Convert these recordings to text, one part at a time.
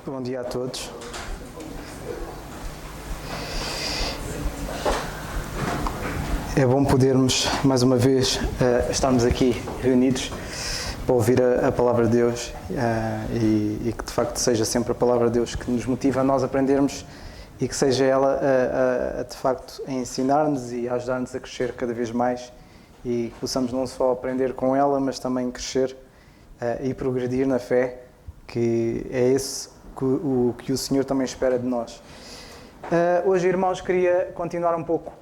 Bom dia a todos. É bom podermos, mais uma vez, estarmos aqui reunidos para ouvir a palavra de Deus e que de facto seja sempre a palavra de Deus que nos motiva a nós aprendermos e que seja ela de facto a ensinar-nos e a ajudar-nos a crescer cada vez mais e que possamos não só aprender com ela, mas também crescer e progredir na fé, que é esse que o Senhor também espera de nós. Hoje, irmãos, queria continuar um pouco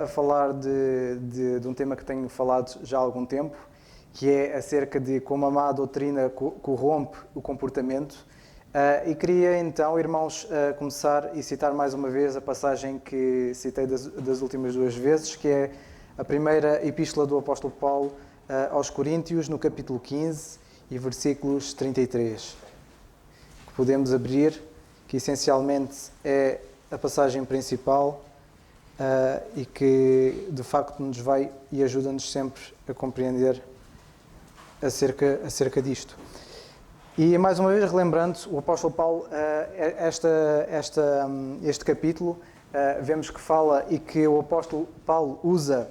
a falar de um tema que tenho falado já há algum tempo, que é acerca de como a má doutrina corrompe o comportamento. E queria então, irmãos, começar e citar mais uma vez a passagem que citei das últimas duas vezes, que é a primeira epístola do apóstolo Paulo aos Coríntios, no capítulo 15 e versículos 33. Que podemos abrir, que essencialmente é a passagem principal e que de facto nos vai e ajuda-nos sempre a compreender acerca disto. E mais uma vez relembrando, o apóstolo Paulo, este capítulo, vemos que fala e que o apóstolo Paulo usa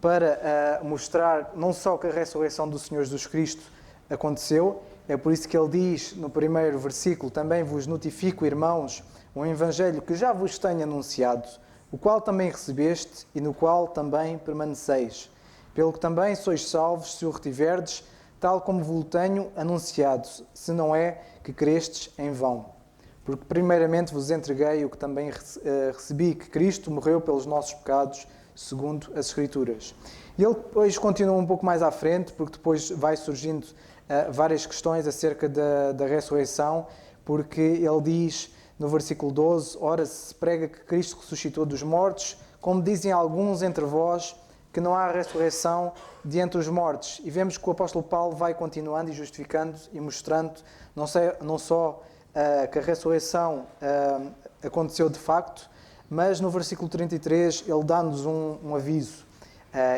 para mostrar não só que a ressurreição do Senhor Jesus Cristo aconteceu, é por isso que ele diz no primeiro versículo: também vos notifico, irmãos, um evangelho que já vos tenho anunciado, o qual também recebeste e no qual também permaneceis, pelo que também sois salvos se o retiverdes, tal como vos tenho anunciado, se não é que crestes em vão. Porque primeiramente vos entreguei o que também recebi, que Cristo morreu pelos nossos pecados, segundo as Escrituras. E ele depois continua um pouco mais à frente, porque depois vai surgindo várias questões acerca da ressurreição, porque ele diz no versículo 12, ora, se prega que Cristo ressuscitou dos mortos, como dizem alguns entre vós, que não há ressurreição de entre os mortos. E vemos que o apóstolo Paulo vai continuando e justificando e mostrando não só que a ressurreição aconteceu de facto, mas no versículo 33 ele dá-nos um aviso.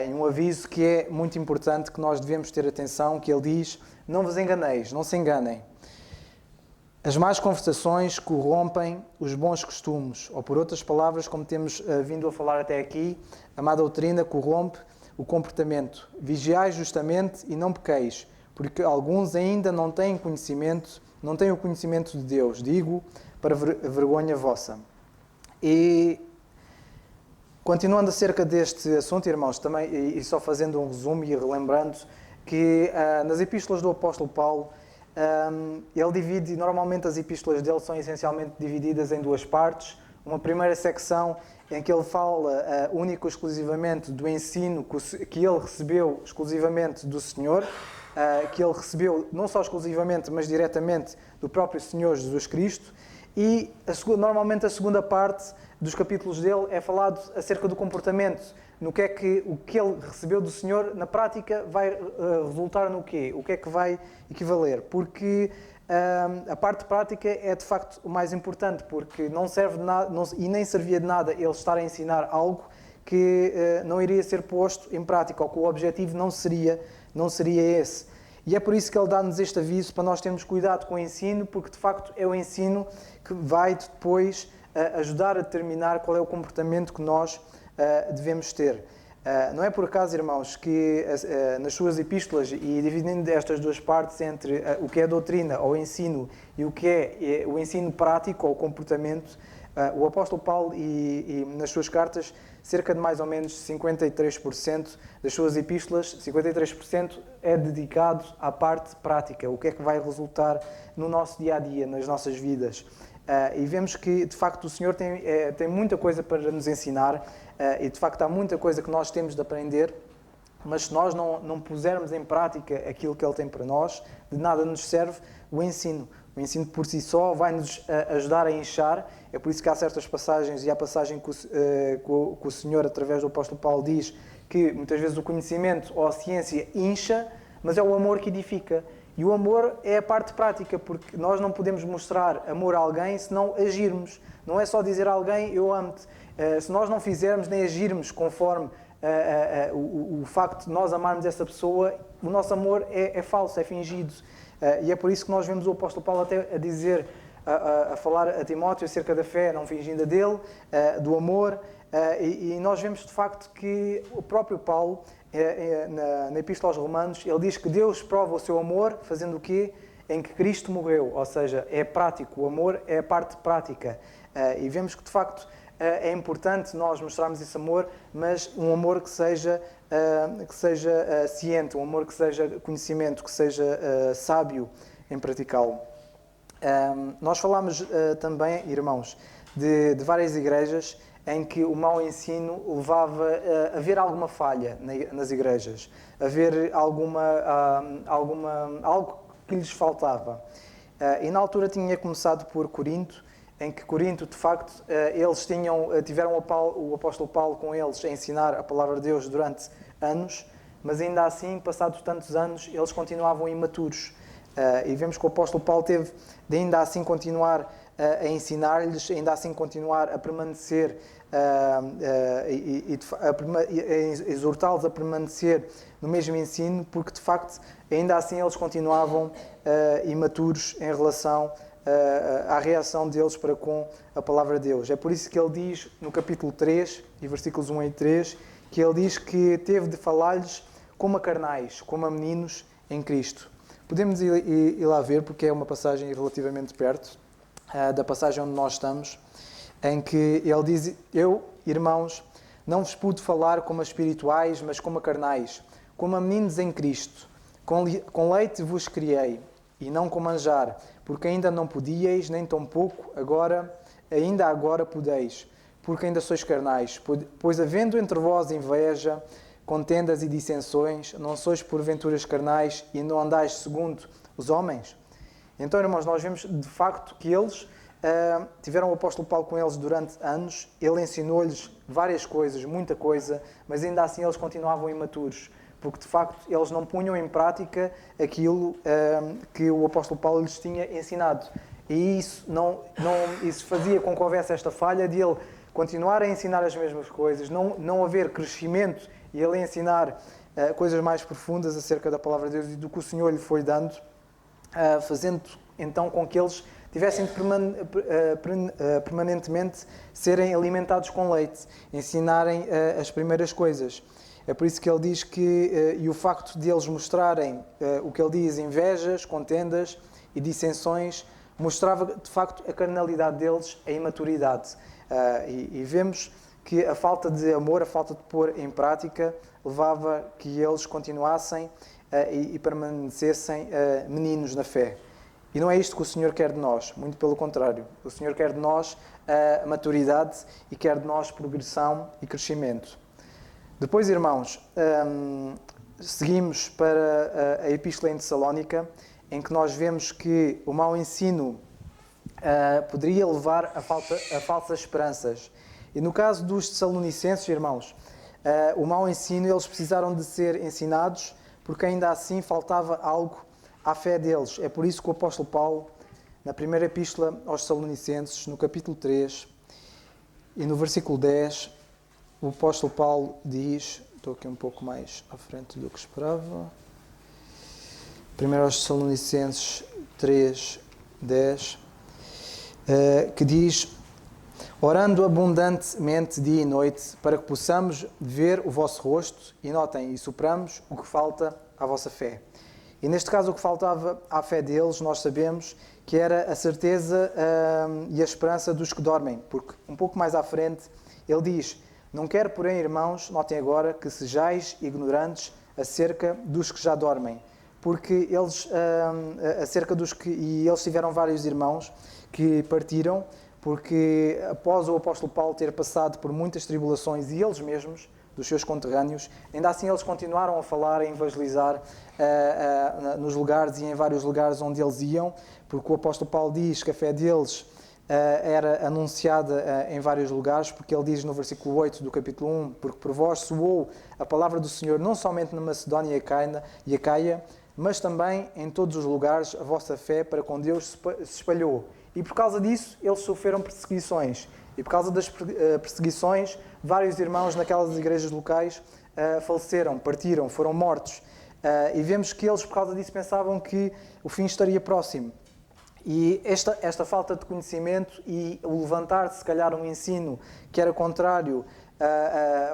Um aviso que é muito importante, que nós devemos ter atenção, que ele diz: não vos enganeis, não se enganem. As más conversações corrompem os bons costumes, ou por outras palavras, como temos vindo a falar até aqui, a má doutrina corrompe o comportamento. Vigiai justamente e não pequeis, porque alguns ainda não têm o conhecimento de Deus, digo, para vergonha vossa. E continuando acerca deste assunto, irmãos, também, e só fazendo um resumo e relembrando que nas epístolas do apóstolo Paulo, ele divide, normalmente as epístolas dele são essencialmente divididas em duas partes. Uma primeira secção em que ele fala único e exclusivamente do ensino que ele recebeu exclusivamente do Senhor, que ele recebeu não só exclusivamente, mas diretamente do próprio Senhor Jesus Cristo. E normalmente a segunda parte dos capítulos dele é falado acerca do comportamento, o que ele recebeu do Senhor, na prática vai resultar no quê? O que é que vai equivaler? Porque a parte prática é de facto o mais importante, porque não serve de nada, e nem servia de nada ele estar a ensinar algo que não iria ser posto em prática, ou que o objetivo não seria esse. E é por isso que ele dá-nos este aviso, para nós termos cuidado com o ensino, porque de facto é o ensino que vai depois ajudar a determinar qual é o comportamento que nós devemos ter. Não é por acaso, irmãos, que nas suas epístolas, e dividindo estas duas partes entre o que é doutrina ou ensino e o que é o ensino prático ou o comportamento, o apóstolo Paulo, e nas suas cartas, cerca de mais ou menos 53% das suas epístolas, 53% é dedicado à parte prática, o que é que vai resultar no nosso dia-a-dia, nas nossas vidas. E vemos que, de facto, o Senhor tem muita coisa para nos ensinar, e, de facto, há muita coisa que nós temos de aprender, mas se nós não pusermos em prática aquilo que Ele tem para nós, de nada nos serve o ensino. O ensino por si só vai-nos ajudar a inchar. É por isso que há certas passagens, e há passagem que o Senhor, através do apóstolo Paulo, diz que muitas vezes o conhecimento ou a ciência incha, mas é o amor que edifica. E o amor é a parte prática, porque nós não podemos mostrar amor a alguém se não agirmos. Não é só dizer a alguém, eu amo-te. Se nós não fizermos nem agirmos conforme o facto de nós amarmos essa pessoa, o nosso amor é falso, é fingido. E é por isso que nós vemos o apóstolo Paulo até a dizer a falar a Timóteo acerca da fé, não fingindo a dele, do amor, e nós vemos de facto que o próprio Paulo, na Epístola aos Romanos, ele diz que Deus prova o seu amor fazendo o quê? Em que Cristo morreu, ou seja, é prático, o amor é a parte prática. E vemos que de facto é importante nós mostrarmos esse amor, mas um amor que seja ciente, um amor que seja conhecimento, que seja sábio em praticá-lo. Nós falámos também, irmãos, de várias igrejas em que o mau ensino levava a haver alguma falha nas igrejas, a haver algo que lhes faltava. E na altura tinha começado por Corinto, em que Corinto, de facto, eles tiveram o apóstolo Paulo com eles a ensinar a palavra de Deus durante anos, mas ainda assim, passados tantos anos, eles continuavam imaturos. E vemos que o apóstolo Paulo teve de ainda assim continuar a ensinar-lhes, ainda assim continuar a permanecer e exortá-los a permanecer no mesmo ensino, porque de facto ainda assim eles continuavam imaturos em relação à reação deles para com a palavra de Deus. É por isso que ele diz no capítulo 3, e versículos 1 e 3, que ele diz que teve de falar-lhes como a carnais, como a meninos em Cristo. Podemos ir lá ver, porque é uma passagem relativamente perto da passagem onde nós estamos, em que ele diz: eu, irmãos, não vos pude falar como a espirituais, mas como a carnais, como a meninos em Cristo. Com leite vos criei, e não com manjar, porque ainda não podíeis, nem tão pouco, ainda agora podeis, porque ainda sois carnais. Pois havendo entre vós inveja, contendas e dissensões, não sois porventuras carnais e não andais segundo os homens? Então, irmãos, nós vemos de facto que eles tiveram o apóstolo Paulo com eles durante anos, ele ensinou-lhes várias coisas, muita coisa, mas ainda assim eles continuavam imaturos, porque de facto eles não punham em prática aquilo que o apóstolo Paulo lhes tinha ensinado. E isso isso fazia com que houvesse esta falha de ele continuar a ensinar as mesmas coisas, não haver crescimento e ele ensinar coisas mais profundas acerca da palavra de Deus e do que o Senhor lhe foi dando, fazendo então com que eles tivessem de permanentemente serem alimentados com leite, ensinarem as primeiras coisas. É por isso que ele diz que, e o facto de eles mostrarem o que ele diz, invejas, contendas e dissensões, mostrava de facto a carnalidade deles, a imaturidade. E vemos que a falta de amor, a falta de pôr em prática, levava que eles continuassem e permanecessem meninos na fé. E não é isto que o Senhor quer de nós, muito pelo contrário. O Senhor quer de nós a maturidade e quer de nós progressão e crescimento. Depois, irmãos, seguimos para a Epístola em Tessalónica, em que nós vemos que o mau ensino poderia levar a falsas esperanças. E no caso dos Tessalonicenses, irmãos, o mau ensino, eles precisaram de ser ensinados, porque ainda assim faltava algo à fé deles. É por isso que o apóstolo Paulo, na primeira epístola aos Tessalonicenses, no capítulo 3 e no versículo 10, o apóstolo Paulo diz, estou aqui um pouco mais à frente do que esperava, primeiro aos Tessalonicenses 3, 10, que diz: orando abundantemente dia e noite, para que possamos ver o vosso rosto, e notem, e supramos o que falta à vossa fé. E neste caso o que faltava à fé deles, nós sabemos que era a certeza e a esperança dos que dormem, porque um pouco mais à frente ele diz: não quero, porém, irmãos, notem agora, que sejais ignorantes acerca dos que já dormem, porque eles, e eles tiveram vários irmãos que partiram, porque após o apóstolo Paulo ter passado por muitas tribulações, e eles mesmos, dos seus conterrâneos, ainda assim eles continuaram a falar, a evangelizar nos lugares e em vários lugares onde eles iam, porque o apóstolo Paulo diz que a fé deles era anunciada em vários lugares, porque ele diz no versículo 8 do capítulo 1, porque por vós soou a palavra do Senhor não somente na Macedónia e Acaia, mas também em todos os lugares a vossa fé para com Deus se espalhou. E por causa disso eles sofreram perseguições. E por causa das perseguições, vários irmãos naquelas igrejas locais faleceram, partiram, foram mortos. E vemos que eles, por causa disso, pensavam que o fim estaria próximo. E esta falta de conhecimento e o levantar, se calhar, um ensino que era contrário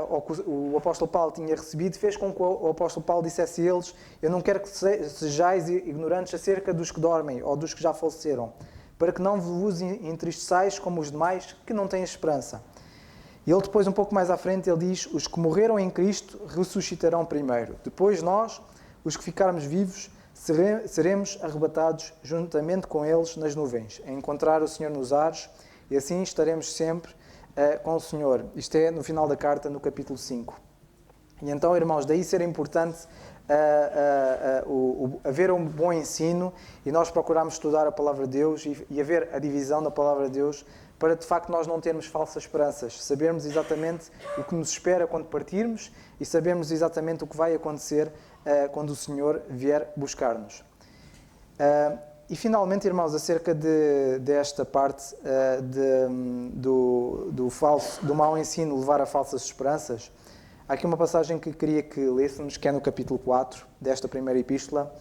ao que o apóstolo Paulo tinha recebido, fez com que o apóstolo Paulo dissesse a eles: eu não quero que sejais ignorantes acerca dos que dormem ou dos que já faleceram, para que não vos entristeçais como os demais que não têm esperança. E ele depois, um pouco mais à frente, ele diz: os que morreram em Cristo ressuscitarão primeiro. Depois nós, os que ficarmos vivos, seremos arrebatados juntamente com eles nas nuvens, a encontrar o Senhor nos ares, e assim estaremos sempre com o Senhor. Isto é no final da carta, no capítulo 5. E então, irmãos, daí ser importante haver um bom ensino e nós procurarmos estudar a Palavra de Deus e haver a divisão da Palavra de Deus, para de facto nós não termos falsas esperanças, sabermos exatamente o que nos espera quando partirmos e sabermos exatamente o que vai acontecer quando o Senhor vier buscar-nos. E finalmente, irmãos, acerca desta parte do mau ensino levar a falsas esperanças, há aqui uma passagem que queria que lêssemos, que é no capítulo 4 desta primeira epístola,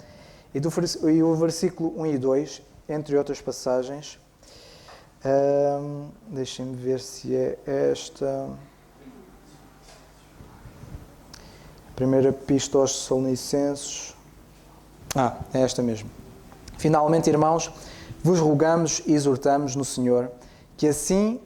e o versículo 1 e 2, entre outras passagens. Deixem-me ver se é esta. Primeira epístola aos Tessalonicenses. É esta mesmo. Finalmente, irmãos, vos rogamos e exortamos no Senhor, que assim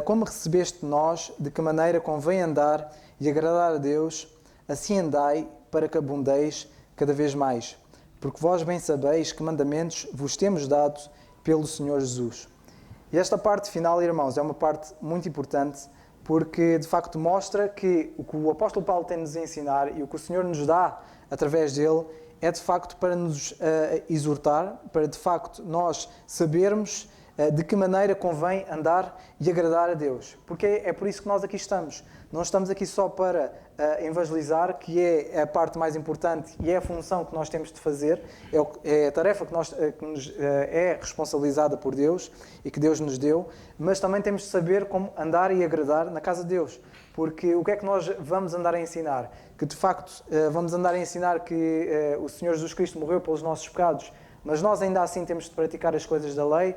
como recebeste de nós, de que maneira convém andar e agradar a Deus, assim andai, para que abundeis cada vez mais. Porque vós bem sabeis que mandamentos vos temos dado pelo Senhor Jesus. E esta parte final, irmãos, é uma parte muito importante, porque de facto mostra que o que o apóstolo Paulo tem de nos ensinar e o que o Senhor nos dá através dele é de facto para nos exortar, para de facto nós sabermos de que maneira convém andar e agradar a Deus. Porque é por isso que nós aqui estamos. Não estamos aqui só para evangelizar, que é a parte mais importante e é a função que nós temos de fazer, é a tarefa que nos é responsabilizada por Deus e que Deus nos deu, mas também temos de saber como andar e agradar na casa de Deus. Porque o que é que nós vamos andar a ensinar? Que de facto vamos andar a ensinar que o Senhor Jesus Cristo morreu pelos nossos pecados, mas nós ainda assim temos de praticar as coisas da lei,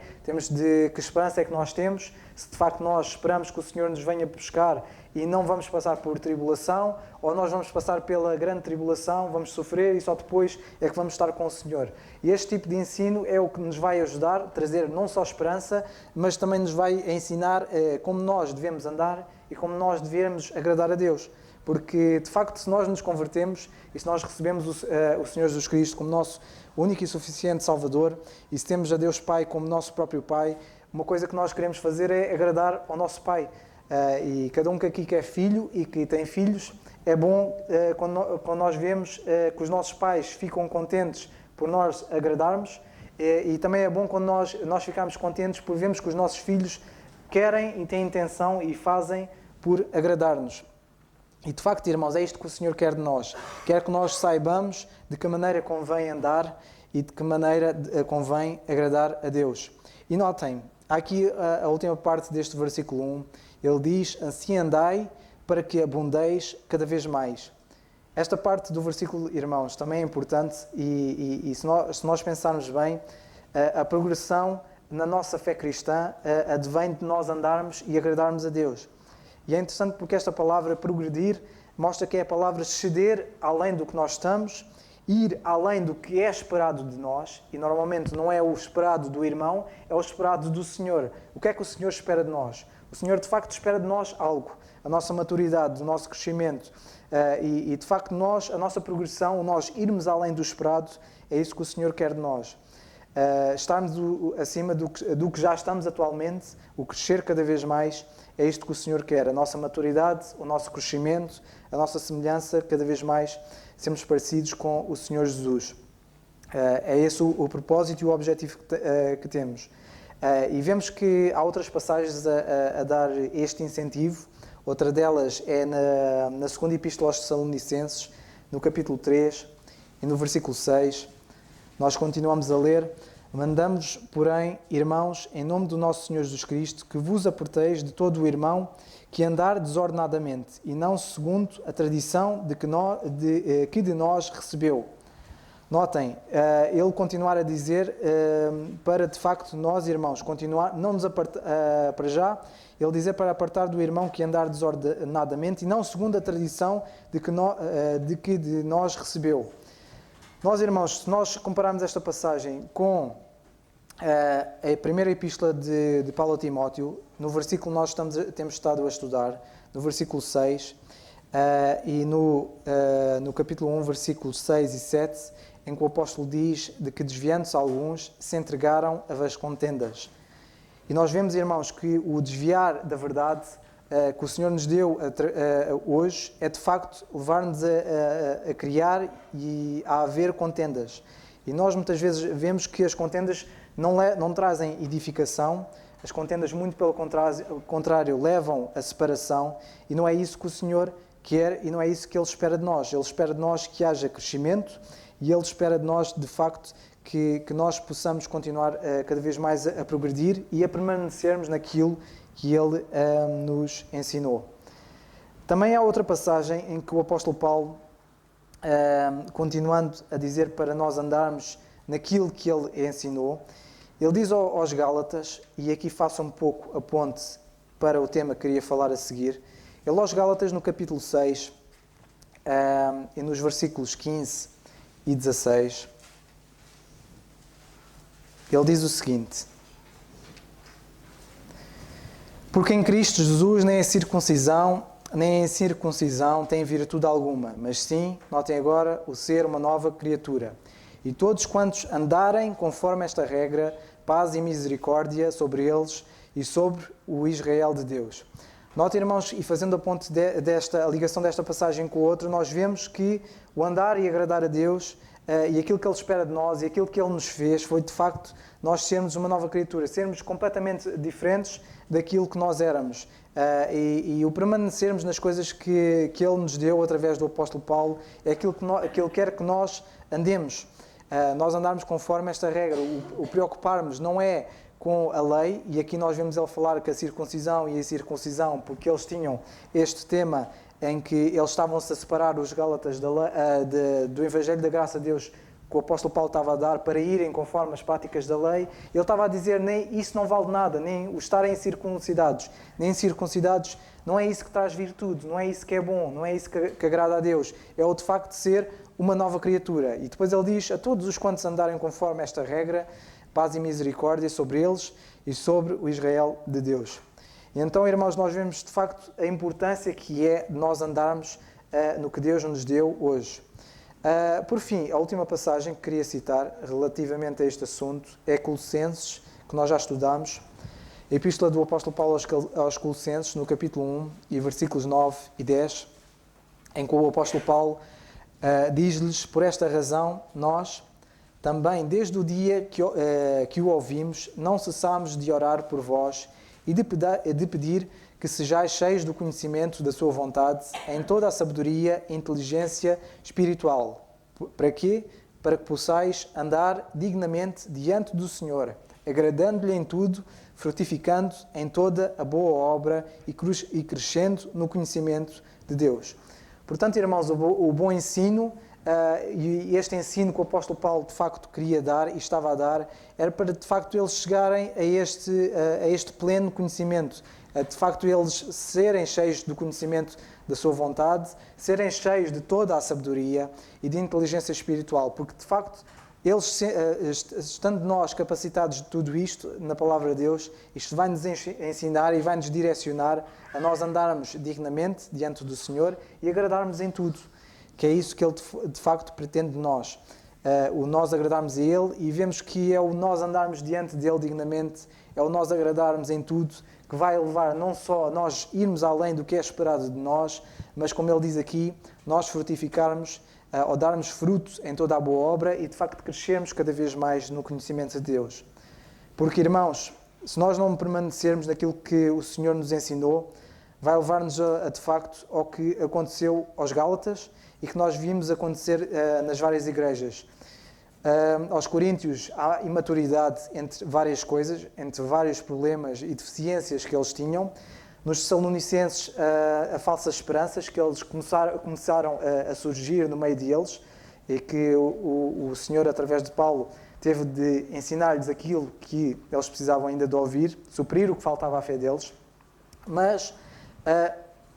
que esperança é que nós temos, se de facto nós esperamos que o Senhor nos venha buscar e não vamos passar por tribulação, ou nós vamos passar pela grande tribulação, vamos sofrer e só depois é que vamos estar com o Senhor. E este tipo de ensino é o que nos vai ajudar a trazer não só esperança, mas também nos vai ensinar como nós devemos andar e como nós devemos agradar a Deus. Porque, de facto, se nós nos convertemos e se nós recebemos o Senhor Jesus Cristo como nosso único e suficiente Salvador, e se temos a Deus Pai como nosso próprio Pai, uma coisa que nós queremos fazer é agradar ao nosso Pai. E cada um que aqui que é filho e que tem filhos, é bom quando nós vemos que os nossos pais ficam contentes por nós agradarmos, e também é bom quando nós ficamos contentes por vermos que os nossos filhos querem e têm intenção e fazem por agradar-nos. E de facto, irmãos, é isto que o Senhor quer de nós. Quer que nós saibamos de que maneira convém andar e de que maneira convém agradar a Deus. E notem, há aqui a última parte deste versículo 1. Ele diz: assim andai para que abundeis cada vez mais. Esta parte do versículo, irmãos, também é importante e se nós pensarmos bem, a progressão na nossa fé cristã advém de nós andarmos e agradarmos a Deus. E é interessante porque esta palavra progredir mostra que é a palavra ceder além do que nós estamos, ir além do que é esperado de nós, e normalmente não é o esperado do irmão, é o esperado do Senhor. O que é que o Senhor espera de nós? O Senhor de facto espera de nós algo, a nossa maturidade, o nosso crescimento, e de facto a nossa progressão, nós irmos além do esperado, é isso que o Senhor quer de nós. Estarmos acima do que já estamos atualmente, o crescer cada vez mais, é isto que o Senhor quer, a nossa maturidade, o nosso crescimento, a nossa semelhança, cada vez mais sermos parecidos com o Senhor Jesus. É esse o propósito e o objetivo que temos. E vemos que há outras passagens a dar este incentivo. Outra delas é na segunda epístola aos Tessalonicenses, no capítulo 3 e no versículo 6. Nós continuamos a ler: mandamos, porém, irmãos, em nome do nosso Senhor Jesus Cristo, que vos aperteis de todo o irmão que andar desordenadamente, e não segundo a tradição que de nós recebeu. Notem, ele continuar a dizer para, de facto, nós, irmãos, continuar, não nos para já, ele dizer para apartar do irmão que andar desordenadamente e não segundo a tradição de nós recebeu. Nós, irmãos, se nós compararmos esta passagem com a primeira epístola de Paulo a Timóteo, no versículo que nós temos estado a estudar, no versículo 6, e no capítulo 1, versículos 6 e 7, em que o apóstolo diz de que desviando-se alguns, se entregaram a vãs contendas. E nós vemos, irmãos, que o desviar da verdade que o Senhor nos deu hoje é, de facto, levar-nos a criar e a haver contendas. E nós, muitas vezes, vemos que as contendas não trazem edificação, as contendas, muito pelo contrário, levam a separação, e não é isso que o Senhor quer e não é isso que Ele espera de nós. Ele espera de nós que haja crescimento e Ele espera de nós, de facto, que nós possamos continuar cada vez mais a progredir e a permanecermos naquilo que Ele nos ensinou. Também há outra passagem em que o apóstolo Paulo, continuando a dizer para nós andarmos naquilo que Ele ensinou, ele diz aos Gálatas, e aqui faço um pouco a ponte para o tema que queria falar a seguir, ele aos Gálatas no capítulo 6 e nos versículos 15 e 16, ele diz o seguinte: porque em Cristo Jesus nem a circuncisão nem a incircuncisão tem virtude alguma, mas sim, notem agora, o ser uma nova criatura. E todos quantos andarem conforme esta regra, paz e misericórdia sobre eles e sobre o Israel de Deus. Notem, irmãos, e fazendo a ligação desta passagem com o outro, nós vemos que o andar e agradar a Deus e aquilo que Ele espera de nós e aquilo que Ele nos fez foi, de facto, nós sermos uma nova criatura, sermos completamente diferentes daquilo que nós éramos. E o permanecermos nas coisas que Ele nos deu através do apóstolo Paulo é aquilo que Ele quer que nós andemos. Nós andarmos conforme esta regra. O preocuparmos não é com a lei, e aqui nós vemos ele falar que a circuncisão e a incircuncisão, porque eles tinham este tema em que eles estavam-se a separar os Gálatas do Evangelho da Graça de Deus que o apóstolo Paulo estava a dar para irem conforme as práticas da lei. Ele estava a dizer, nem isso não vale nada, nem o estarem circuncidados, nem circuncidados, não é isso que traz virtude, não é isso que é bom, não é isso que agrada a Deus, é o de facto de ser uma nova criatura. E depois ele diz, a todos os quantos andarem conforme esta regra, paz e misericórdia sobre eles e sobre o Israel de Deus. E então, irmãos, nós vemos de facto a importância que é nós andarmos no que Deus nos deu hoje. Por fim, a última passagem que queria citar relativamente a este assunto é Colossenses, que nós já estudámos, a epístola do apóstolo Paulo aos Colossenses, no capítulo 1, e versículos 9 e 10, em que o apóstolo Paulo diz-lhes, por esta razão, nós, também desde o dia que o ouvimos, não cessamos de orar por vós e de pedir que sejais cheios do conhecimento da sua vontade, em toda a sabedoria e inteligência espiritual. Para quê? Para que possais andar dignamente diante do Senhor, agradando-lhe em tudo, frutificando em toda a boa obra e crescendo no conhecimento de Deus. Portanto, irmãos, o bom ensino, e este ensino que o apóstolo Paulo de facto queria dar e estava a dar, era para de facto eles chegarem a este pleno conhecimento, de facto eles serem cheios do conhecimento da sua vontade, serem cheios de toda a sabedoria e de inteligência espiritual, porque de facto eles, estando nós capacitados de tudo isto na palavra de Deus, isto vai-nos ensinar e vai-nos direcionar a nós andarmos dignamente diante do Senhor e agradarmos em tudo, que é isso que Ele de facto pretende de nós. O nós agradarmos a Ele, e vemos que é o nós andarmos diante dEle dignamente, é o nós agradarmos em tudo, que vai levar não só a nós irmos além do que é esperado de nós, mas como Ele diz aqui, nós frutificarmos ou darmos frutos em toda a boa obra e de facto crescermos cada vez mais no conhecimento de Deus. Porque, irmãos, se nós não permanecermos naquilo que o Senhor nos ensinou, vai levar-nos de facto ao que aconteceu aos Gálatas e que nós vimos acontecer nas várias igrejas. Aos Coríntios há imaturidade entre várias coisas, entre vários problemas e deficiências que eles tinham. Nos Tessalonicenses, a falsas esperanças que eles começaram a surgir no meio deles, e que o Senhor, através de Paulo, teve de ensinar-lhes aquilo que eles precisavam ainda de ouvir, suprir o que faltava à fé deles. Mas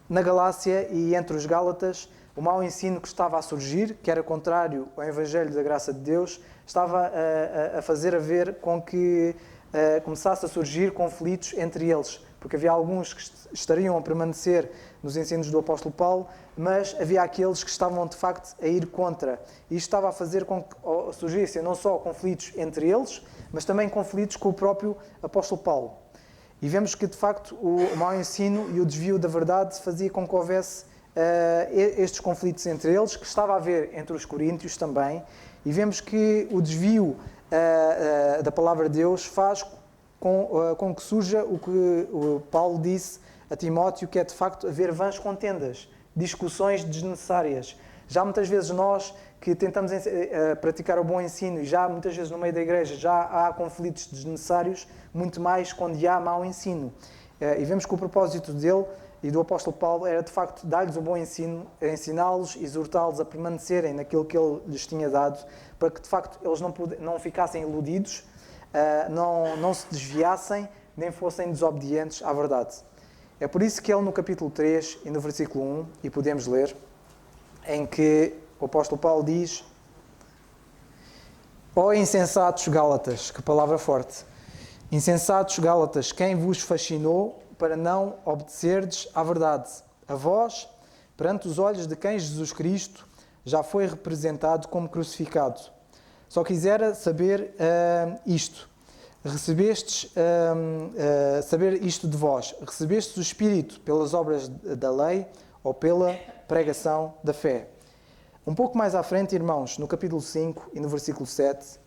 na Galácia e entre os Gálatas, o mau ensino que estava a surgir, que era contrário ao Evangelho da graça de Deus, estava a fazer haver com que começasse a surgir conflitos entre eles, porque havia alguns que estariam a permanecer nos ensinos do apóstolo Paulo, mas havia aqueles que estavam de facto a ir contra. E isto estava a fazer com que surgissem não só conflitos entre eles, mas também conflitos com o próprio apóstolo Paulo. E vemos que, de facto, o mau ensino e o desvio da verdade fazia com que houvesse estes conflitos entre eles, que estava a haver entre os coríntios também, e vemos que o desvio da palavra de Deus faz com que surja o que o Paulo disse a Timóteo, que é, de facto, haver vãs contendas, discussões desnecessárias. Já muitas vezes nós, que tentamos praticar o bom ensino, e já muitas vezes no meio da igreja já há conflitos desnecessários, muito mais quando há mau ensino. E vemos que o propósito dele e do apóstolo Paulo era, de facto, dar-lhes o bom ensino, ensiná-los, exortá-los a permanecerem naquilo que ele lhes tinha dado, para que, de facto, eles não ficassem iludidos, não se desviassem, nem fossem desobedientes à verdade. É por isso que ele, no capítulo 3 e no versículo 1, e podemos ler, em que o apóstolo Paulo diz: ó insensatos Gálatas, que palavra forte, insensatos Gálatas, quem vos fascinou para não obedecerdes à verdade? A vós, perante os olhos de quem Jesus Cristo já foi representado como crucificado. Só quisera saber isto. Recebestes, saber isto de vós. Recebestes o Espírito pelas obras da lei ou pela pregação da fé? Um pouco mais à frente, irmãos, no capítulo 5 e no versículo 7,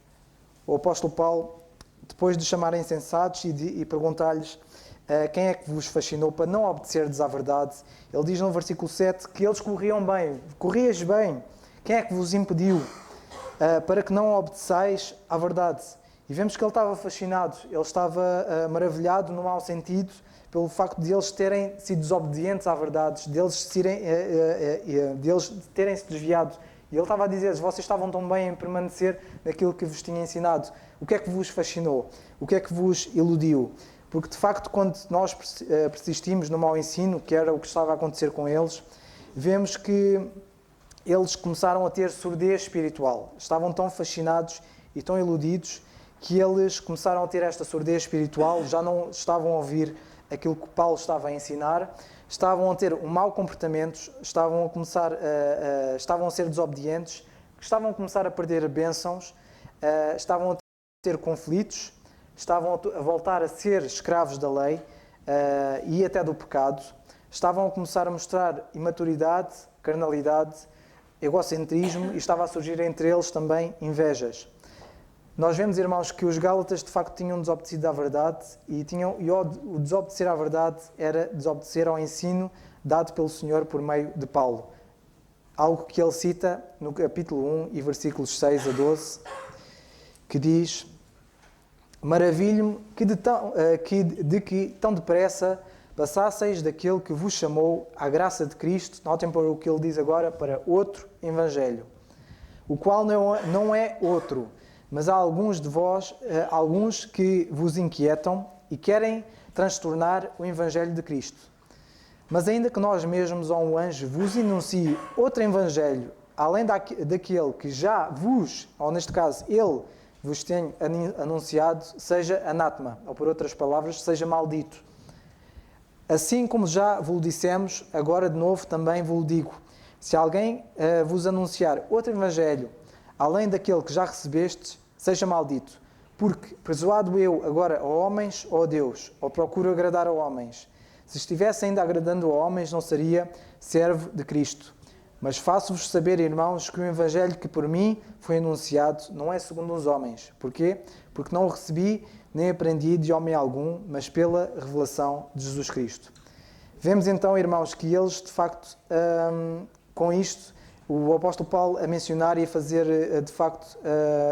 o apóstolo Paulo, depois de chamarem insensatos e perguntar-lhes quem é que vos fascinou para não obedecerdes à verdade, ele diz no versículo 7 que eles corriam bem. Corrias bem. Quem é que vos impediu para que não obedeçais à verdade? E vemos que ele estava fascinado, ele estava maravilhado, no mau sentido, pelo facto de eles terem sido desobedientes à verdade, deles terem se desviado. E ele estava a dizer-lhes: vocês estavam tão bem em permanecer naquilo que vos tinha ensinado. O que é que vos fascinou? O que é que vos iludiu? Porque, de facto, quando nós persistimos no mau ensino, que era o que estava a acontecer com eles, vemos que eles começaram a ter surdez espiritual. Estavam tão fascinados e tão iludidos que eles começaram a ter esta surdez espiritual, já não estavam a ouvir aquilo que Paulo estava a ensinar, estavam a ter um mau comportamento, estavam a ser desobedientes, estavam a começar a perder bênçãos, estavam a ter conflitos, estavam a voltar a ser escravos da lei e até do pecado, estavam a começar a mostrar imaturidade, carnalidade, egocentrismo, e estava a surgir entre eles também invejas. Nós vemos, irmãos, que os Gálatas de facto tinham desobedecido à verdade e o desobedecer à verdade era desobedecer ao ensino dado pelo Senhor por meio de Paulo. Algo que ele cita no capítulo 1 e versículos 6 a 12, que diz: maravilho-me de que tão depressa passasseis daquele que vos chamou à graça de Cristo, notem para o que ele diz agora, para outro evangelho, o qual não é outro, mas há alguns de vós, alguns que vos inquietam e querem transtornar o Evangelho de Cristo. Mas ainda que nós mesmos ou um anjo vos enuncie outro Evangelho, além daquele que já vos, ou neste caso, ele vos tem anunciado, seja anátema, ou por outras palavras, seja maldito. Assim como já vos dissemos, agora de novo também vos digo: se alguém vos anunciar outro Evangelho, além daquele que já recebestes, seja maldito. Porque, persuado eu agora a homens ou a Deus, ou procuro agradar a homens? Se estivesse ainda agradando a homens, não seria servo de Cristo. Mas faço-vos saber, irmãos, que o Evangelho que por mim foi anunciado não é segundo os homens. Porquê? Porque não o recebi nem aprendi de homem algum, mas pela revelação de Jesus Cristo. Vemos então, irmãos, que eles, de facto, com isto, o apóstolo Paulo a mencionar e a fazer, de facto,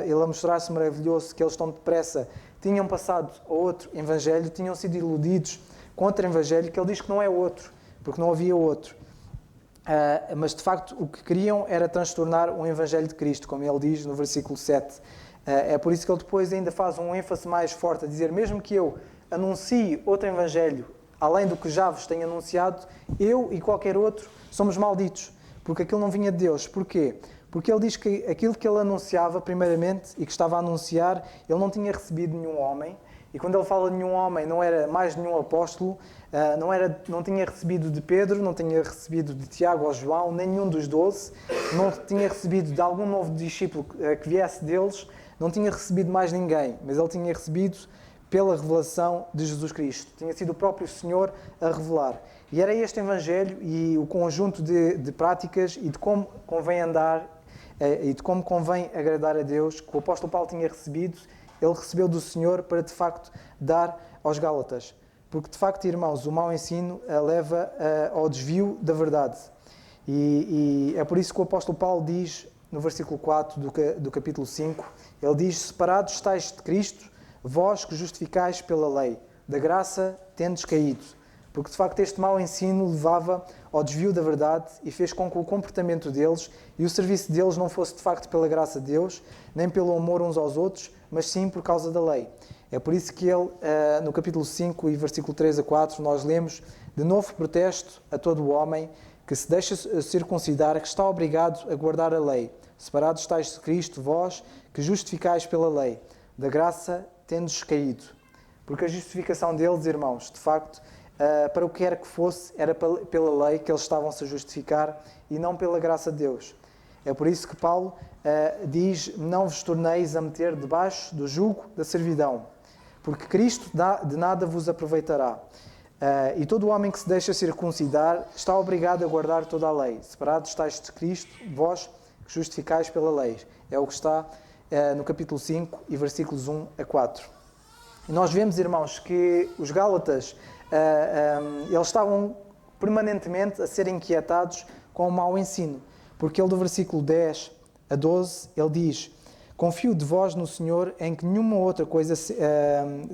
ele a mostrar-se maravilhoso, que eles tão depressa tinham passado a outro evangelho, tinham sido iludidos com outro evangelho, que ele diz que não é outro, porque não havia outro. mas de facto o que queriam era transtornar o Evangelho de Cristo, como ele diz no versículo 7. É por isso que ele depois ainda faz um ênfase mais forte, a dizer, mesmo que eu anuncie outro Evangelho, além do que já vos tenho anunciado, eu e qualquer outro somos malditos, porque aquilo não vinha de Deus. Porquê? Porque ele diz que aquilo que ele anunciava primeiramente, e que estava a anunciar, ele não tinha recebido nenhum homem, e quando ele fala de nenhum homem, não era mais nenhum apóstolo, não tinha recebido de Pedro, não tinha recebido de Tiago ou João, nenhum dos 12, não tinha recebido de algum novo discípulo que viesse deles, não tinha recebido mais ninguém, mas ele tinha recebido pela revelação de Jesus Cristo. Tinha sido o próprio Senhor a revelar. E era este Evangelho e o conjunto de práticas e de como convém andar e de como convém agradar a Deus que o apóstolo Paulo tinha recebido, ele recebeu do Senhor para, de facto, dar aos Gálatas. Porque, de facto, irmãos, o mau ensino leva ao desvio da verdade. E é por isso que o apóstolo Paulo diz, no versículo 4 do capítulo 5, ele diz, separados estáis de Cristo, vós que justificais pela lei, da graça tendes caído. Porque, de facto, este mau ensino levava ao desvio da verdade e fez com que o comportamento deles e o serviço deles não fosse, de facto, pela graça de Deus, nem pelo amor uns aos outros, mas sim por causa da lei. É por isso que ele, no capítulo 5 e versículo 3 a 4, nós lemos, de novo protesto a todo o homem que se deixa circuncidar, que está obrigado a guardar a lei. Separados estáis de Cristo, vós que justificais pela lei, da graça tendes caído. Porque a justificação deles, irmãos, de facto, para o que quer que fosse, era pela lei que eles estavam-se a justificar e não pela graça de Deus. É por isso que Paulo diz, não vos torneis a meter debaixo do jugo da servidão, porque Cristo de nada vos aproveitará. E todo o homem que se deixa circuncidar está obrigado a guardar toda a lei. Separados estáis de Cristo, vós que justificais pela lei. É o que está no capítulo 5 e versículos 1 a 4. E nós vemos, irmãos, que os Gálatas, eles estavam permanentemente a ser inquietados com o mau ensino. Porque ele, do versículo 10 a 12, ele diz, confio de vós no Senhor em que nenhuma outra coisa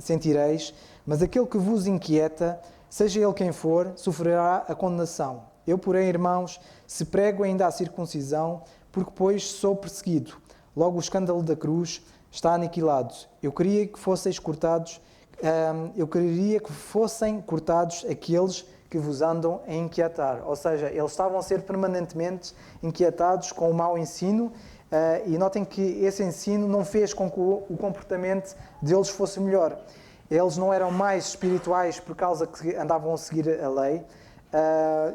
sentireis, mas aquele que vos inquieta, seja ele quem for, sofrerá a condenação. Eu, porém, irmãos, se prego ainda a circuncisão, porque pois sou perseguido. Logo o escândalo da cruz está aniquilado. Eu queria que fossem cortados aqueles que vos andam a inquietar. Ou seja, eles estavam a ser permanentemente inquietados com o mau ensino e notem que esse ensino não fez com que o comportamento deles fosse melhor. Eles não eram mais espirituais por causa que andavam a seguir a lei,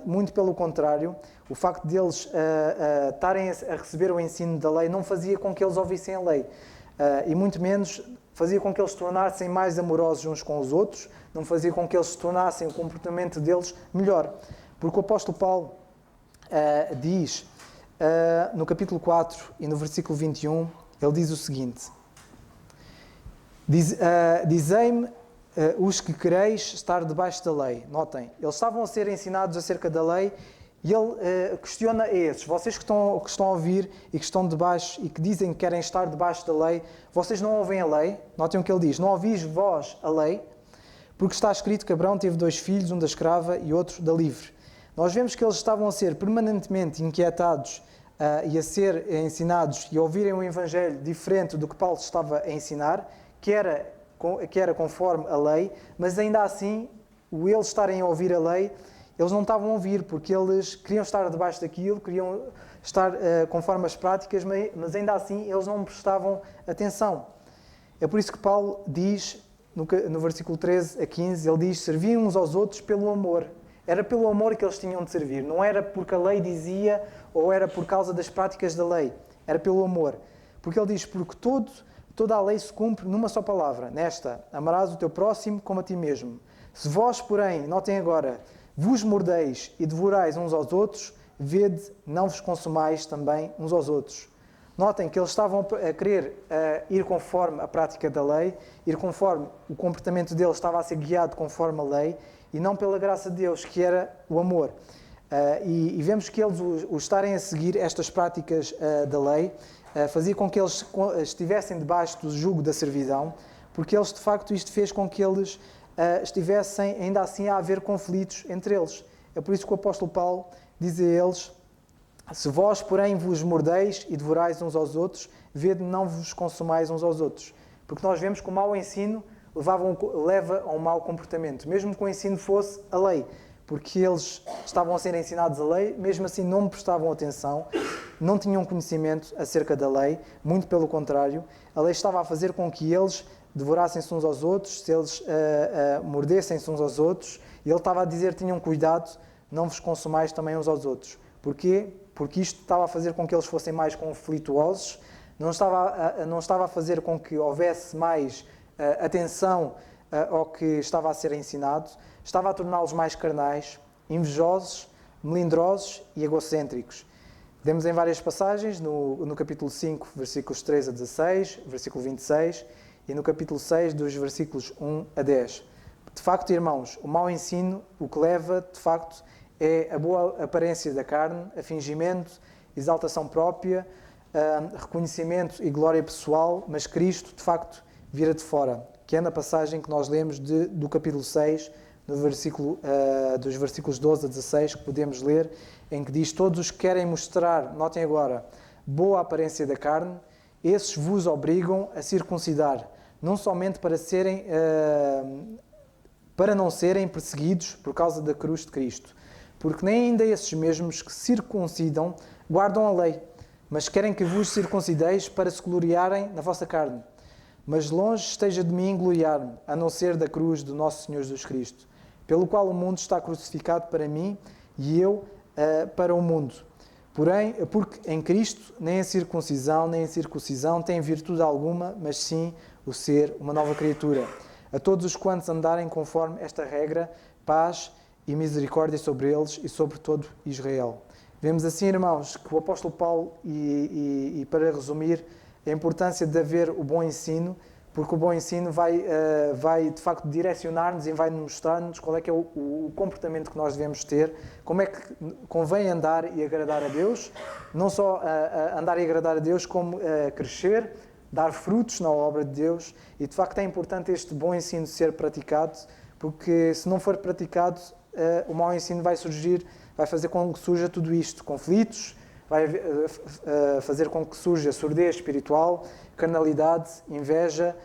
muito pelo contrário, o facto de eles estarem a receber o ensino da lei não fazia com que eles ouvissem a lei, e muito menos fazia com que eles se tornassem mais amorosos uns com os outros, não fazia com que eles se tornassem o comportamento deles melhor. Porque o apóstolo Paulo diz, no capítulo 4 e no versículo 21, ele diz o seguinte, dizei-me os que quereis estar debaixo da lei. Notem, eles estavam a ser ensinados acerca da lei e ele questiona esses. Vocês que estão a ouvir e que estão debaixo e que dizem que querem estar debaixo da lei, vocês não ouvem a lei? Notem o que ele diz, não ouvis vós a lei? Porque está escrito que Abraão teve 2 filhos, um da escrava e outro da livre. Nós vemos que eles estavam a ser permanentemente inquietados e a ser ensinados e a ouvirem um evangelho diferente do que Paulo estava a ensinar, que era conforme a lei, mas ainda assim, o eles estarem a ouvir a lei, eles não estavam a ouvir, porque eles queriam estar debaixo daquilo, queriam estar conforme as práticas, mas ainda assim eles não prestavam atenção. É por isso que Paulo diz, no versículo 13 a 15, ele diz, serviam uns aos outros pelo amor. Era pelo amor que eles tinham de servir, não era porque a lei dizia ou era por causa das práticas da lei, era pelo amor. Porque ele diz, porque toda a lei se cumpre numa só palavra, nesta, amarás o teu próximo como a ti mesmo. Se vós, porém, notem agora, vos mordeis e devorais uns aos outros, vede, não vos consumais também uns aos outros. Notem que eles estavam a querer ir conforme a prática da lei, ir conforme o comportamento deles estava a ser guiado conforme a lei, e não pela graça de Deus, que era o amor. E vemos que eles, o estarem a seguir estas práticas da lei, fazia com que eles estivessem debaixo do jugo da servidão, porque eles, de facto, isto fez com que eles estivessem ainda assim a haver conflitos entre eles. É por isso que o apóstolo Paulo diz a eles: se vós, porém, vos mordeis e devorais uns aos outros, vede não vos consumais uns aos outros. Porque nós vemos que o mau ensino leva a um mau comportamento, mesmo que o ensino fosse a lei. Porque eles estavam a ser ensinados a lei, mesmo assim não me prestavam atenção, não tinham conhecimento acerca da lei, muito pelo contrário. A lei estava a fazer com que eles devorassem-se uns aos outros, se eles mordessem-se uns aos outros, e ele estava a dizer: tenham cuidado, não vos consumais também uns aos outros. Porquê? Porque isto estava a fazer com que eles fossem mais conflituosos, não estava a fazer com que houvesse mais atenção ao que estava a ser ensinado, estava a torná-los mais carnais, invejosos, melindrosos e egocêntricos. Vemos em várias passagens, no capítulo 5, versículos 3 a 16, versículo 26, e no capítulo 6, dos versículos 1 a 10. De facto, irmãos, o mau ensino, o que leva, de facto, é a boa aparência da carne, a fingimento, exaltação própria, reconhecimento e glória pessoal, mas Cristo, de facto, vira de fora, que é na passagem que nós lemos do capítulo 6, dos versículos 12 a 16, que podemos ler, em que diz: todos os que querem mostrar, notem agora, boa aparência da carne, esses vos obrigam a circuncidar, não somente para não serem perseguidos por causa da cruz de Cristo, porque nem ainda esses mesmos que circuncidam guardam a lei, mas querem que vos circuncideis para se gloriarem na vossa carne. Mas longe esteja de mim gloriar-me, a não ser da cruz do nosso Senhor Jesus Cristo, pelo qual o mundo está crucificado para mim e eu para o mundo. Porém, porque em Cristo nem a circuncisão nem a circuncisão têm virtude alguma, mas sim o ser uma nova criatura. A todos os quantos andarem conforme esta regra, paz e misericórdia sobre eles e sobre todo Israel. Vemos assim, irmãos, que o apóstolo Paulo, e para resumir, a importância de haver o bom ensino, porque o bom ensino vai de facto direcionar-nos e vai mostrar-nos qual é que é o comportamento que nós devemos ter, como é que convém andar e agradar a Deus, não só andar e agradar a Deus, como crescer, dar frutos na obra de Deus, e de facto é importante este bom ensino ser praticado, porque se não for praticado, o mau ensino vai surgir, vai fazer com que surja tudo isto, conflitos, vai fazer com que surja surdez espiritual, carnalidade, inveja,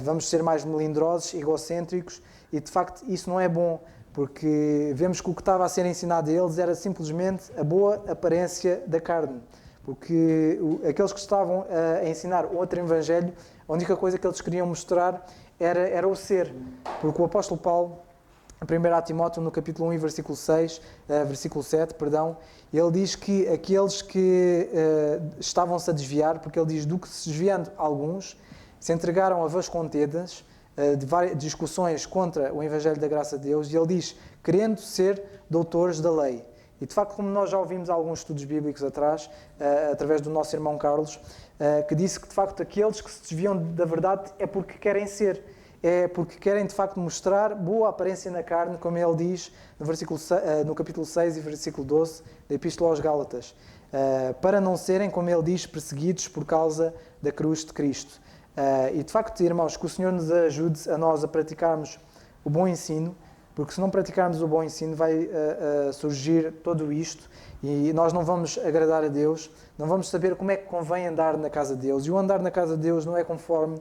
vamos ser mais melindrosos, egocêntricos, e de facto isso não é bom, porque vemos que o que estava a ser ensinado a eles era simplesmente a boa aparência da carne, porque aqueles que estavam a ensinar outro evangelho, a única coisa que eles queriam mostrar era o ser, porque o apóstolo Paulo, em 1 Timóteo, no capítulo 1 e versículo 7, ele diz que aqueles que estavam-se a desviar, porque ele diz: do que se desviando alguns, se entregaram a vãs contendas, de várias discussões contra o Evangelho da Graça de Deus, e ele diz: querendo ser doutores da lei. E de facto, como nós já ouvimos alguns estudos bíblicos atrás, através do nosso irmão Carlos, que disse que de facto aqueles que se desviam da verdade é porque querem ser. É porque querem de facto mostrar boa aparência na carne, como ele diz no capítulo 6 e versículo 12 da Epístola aos Gálatas, para não serem, como ele diz, perseguidos por causa da cruz de Cristo. E de facto, irmãos, que o Senhor nos ajude a nós a praticarmos o bom ensino, porque se não praticarmos o bom ensino vai surgir tudo isto e nós não vamos agradar a Deus, não vamos saber como é que convém andar na casa de Deus. E o andar na casa de Deus não é conforme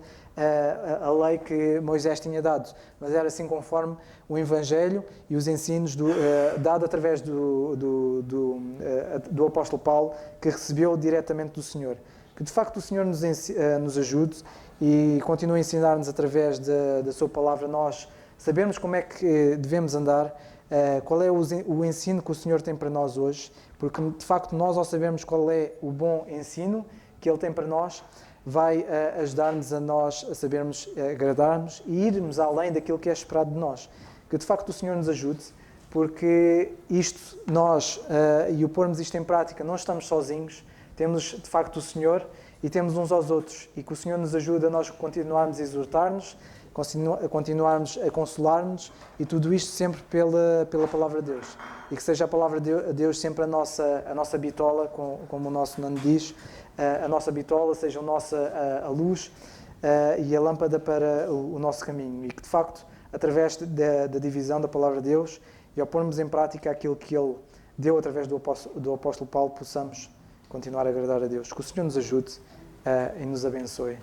a lei que Moisés tinha dado, mas era assim conforme o Evangelho e os ensinos dado através do apóstolo Paulo, que recebeu diretamente do Senhor. Que de facto o Senhor nos ajude e continue a ensinar-nos através da sua palavra, nós sabermos como é que devemos andar, qual é o ensino que o Senhor tem para nós hoje, porque de facto nós, ao sabermos qual é o bom ensino que Ele tem para nós, vai ajudar-nos a nós a sabermos agradarmos e irmos além daquilo que é esperado de nós. Que de facto o Senhor nos ajude, porque isto, nós, e o pormos isto em prática, não estamos sozinhos, temos de facto o Senhor e temos uns aos outros, e que o Senhor nos ajude a nós continuarmos a exortar-nos, continuarmos a consolar-nos, e tudo isto sempre pela Palavra de Deus. E que seja a Palavra de Deus sempre a nossa bitola, como o nosso nome diz, a nossa bitola seja a luz e a lâmpada para o nosso caminho. E que de facto, através da divisão da Palavra de Deus, e ao pormos em prática aquilo que Ele deu através do apóstolo Paulo, possamos continuar a agradar a Deus. Que o Senhor nos ajude e nos abençoe.